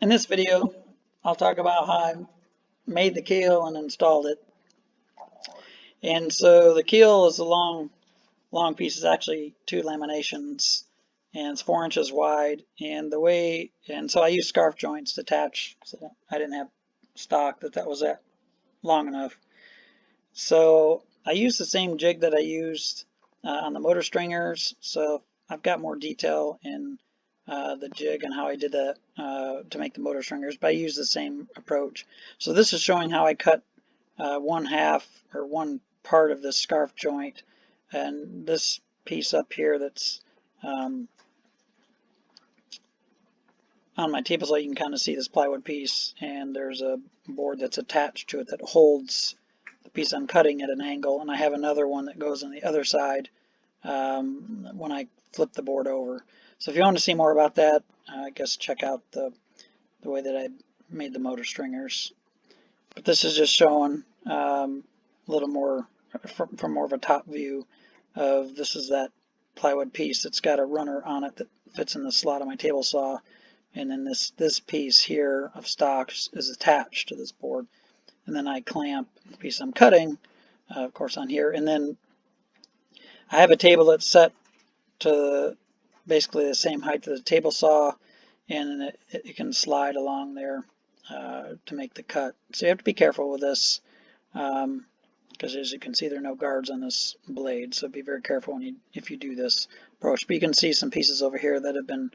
In this video, I'll talk about how I made the keel and installed it. And so the keel is a long piece. It's actually two laminations, and it's 4 inches wide. And so I used scarf joints to attach. So I didn't have stock that was that long enough. So I used the same jig that I used on the motor stringers. So I've got more detail in the jig and how I did that to make the motor stringers, but I used the same approach. So this is showing how I cut one half or one part of this scarf joint, and this piece up here that's on my table saw, you can kind of see this plywood piece, and there's a board that's attached to it that holds the piece I'm cutting at an angle, and I have another one that goes on the other side when I flip the board over. So if you want to see more about that, I guess check out the way that I made the motor stringers. But this is just showing a little more from more of a top view of this is that plywood piece that's got a runner on it that fits in the slot of my table saw, and then this piece here of stock is attached to this board, and then I clamp the piece I'm cutting, of course, on here, and then I have a table that's set to basically the same height as the table saw, and it can slide along there to make the cut. So you have to be careful with this because as you can see, there are no guards on this blade, so be very careful if you do this approach. But you can see some pieces over here that have been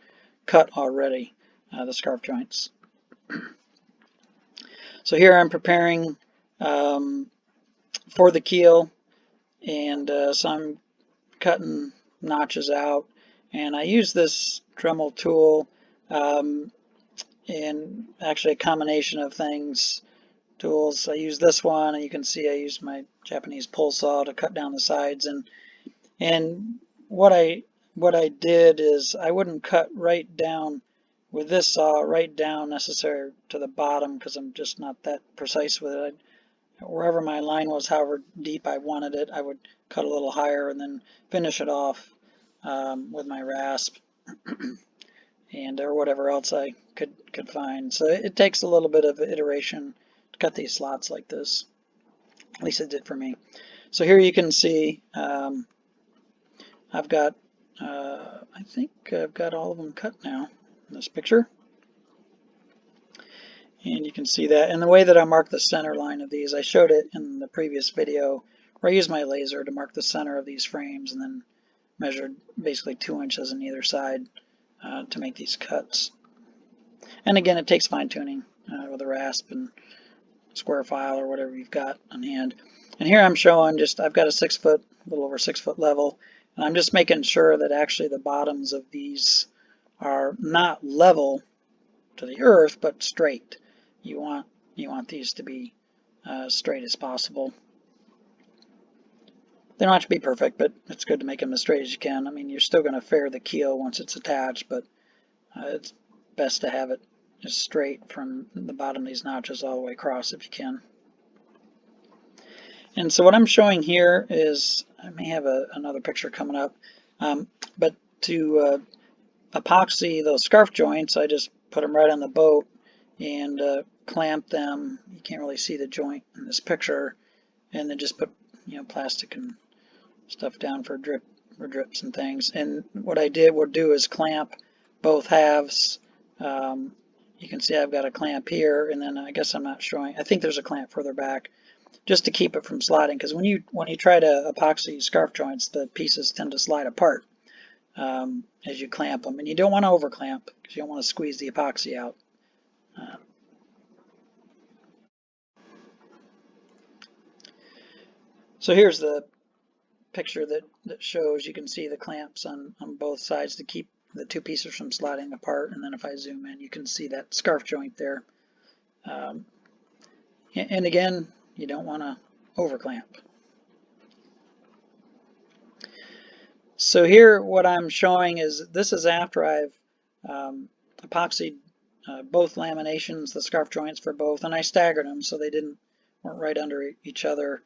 cut already, the scarf joints. So here I'm preparing for the keel, and so I'm cutting notches out, and I use this Dremel tool and actually a combination of tools. I use this one, and you can see I use my Japanese pull saw to cut down the sides, and what I did is I wouldn't cut right down with this saw right down necessarily to the bottom because I'm just not that precise with it. Wherever my line was, however deep I wanted it, I would cut a little higher and then finish it off with my rasp and or whatever else I could find. So it takes a little bit of iteration to cut these slots like this. At least it did for me. So here you can see I've got I think I've got all of them cut now in this picture. And you can see that. And the way that I mark the center line of these, I showed it in the previous video where I used my laser to mark the center of these frames and then measured basically 2 inches on either side to make these cuts. And again, it takes fine tuning with a rasp and square file or whatever you've got on hand. And here I'm showing I've got a a little over 6 foot level, and I'm just making sure that actually the bottoms of these are not level to the earth, but straight. You want these to be straight as possible. They don't have to be perfect, but it's good to make them as straight as you can. I mean, you're still going to fair the keel once it's attached, but it's best to have it as straight from the bottom of these notches all the way across if you can. And so what I'm showing here is, I may have another picture coming up, but to epoxy those scarf joints, I just put them right on the boat and clamp them. You can't really see the joint in this picture, and then just put plastic and stuff down for drips and things. And what I would do is clamp both halves. You can see I've got a clamp here, and then I guess I'm not showing. I think there's a clamp further back, just to keep it from sliding. Because when you try to epoxy scarf joints, the pieces tend to slide apart as you clamp them, and you don't want to over clamp because you don't want to squeeze the epoxy out. So here's the picture that shows, you can see the clamps on both sides to keep the two pieces from sliding apart, and then if I zoom in, you can see that scarf joint there. And again, you don't want to over clamp. So here what I'm showing is this is after I've epoxied both laminations, the scarf joints for both, and I staggered them so they weren't right under each other.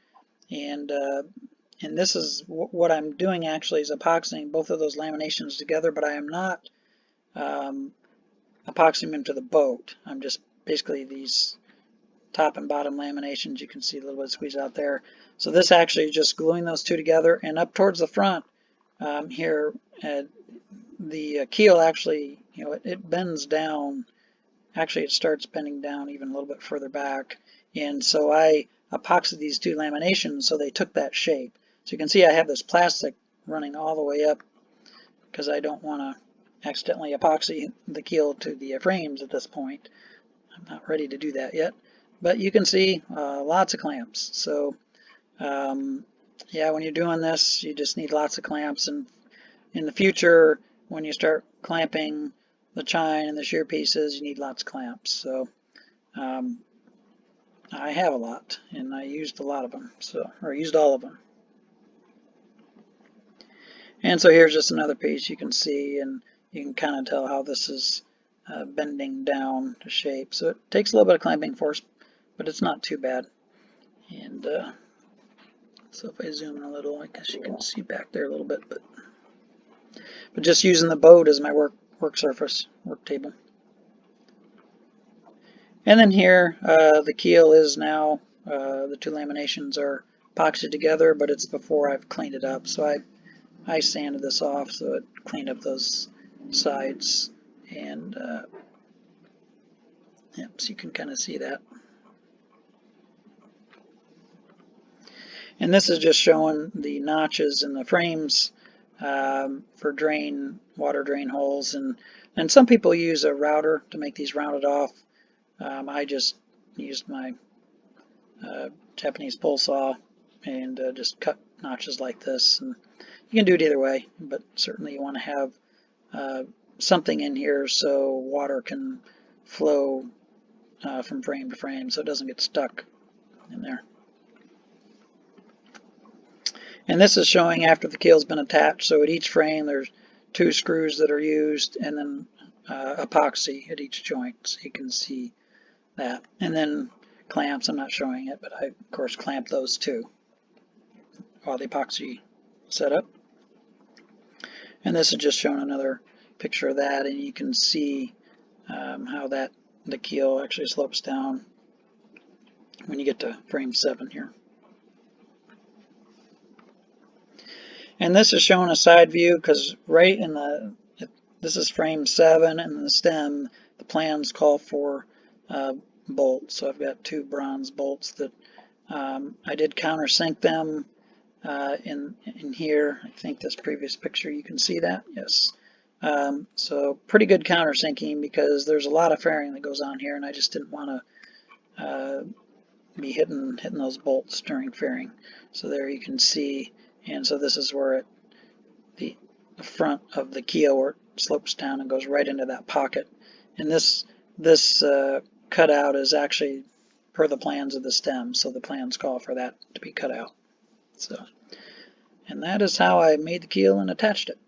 And this is what I'm doing actually, is epoxying both of those laminations together, but I am not epoxy them to the boat. I'm just basically these top and bottom laminations. You can see a little bit squeezed out there. So this actually is just gluing those two together, and up towards the front here, the keel actually, it bends down. Actually, it starts bending down even a little bit further back, and so I epoxied these two laminations so they took that shape. So you can see I have this plastic running all the way up because I don't want to accidentally epoxy the keel to the frames at this point. I'm not ready to do that yet, but you can see lots of clamps. So yeah, when you're doing this, you just need lots of clamps, and in the future, when you start clamping the chine and the shear pieces, you need lots of clamps. So I have a lot, and I used a lot of them, or used all of them. And so here's just another piece you can see, and you can kind of tell how this is bending down to shape. So it takes a little bit of clamping force, but it's not too bad. And so if I zoom in a little, I guess you can see back there a little bit, but just using the boat as my work surface, work table. And then here, the keel is now, the two laminations are epoxied together, but it's before I've cleaned it up. So I sanded this off so it cleaned up those sides, and yep, so you can kind of see that. And this is just showing the notches in the frames for water drain holes, and some people use a router to make these rounded off. I just used my Japanese pole saw and just cut notches like this, and you can do it either way, but certainly you want to have something in here so water can flow from frame to frame so it doesn't get stuck in there. And this is showing after the keel's been attached. So at each frame there's 2 screws that are used, and then epoxy at each joint, so you can see that. And then clamps, I'm not showing it, but I of course clamp those too while the epoxy set up. And this is just showing another picture of that, and you can see how the keel actually slopes down when you get to frame 7 here. And this is showing a side view because right in this is frame 7, and in the stem, the plans call for bolts. So I've got 2 bronze bolts that I did countersink them in here. I think this previous picture you can see that, yes. So pretty good countersinking because there's a lot of fairing that goes on here, and I just didn't want to be hitting those bolts during fairing. So there you can see, and so this is where the front of the keel where it slopes down and goes right into that pocket. And this cutout is actually per the plans of the stem, so the plans call for that to be cut out. So, and that is how I made the keel and attached it.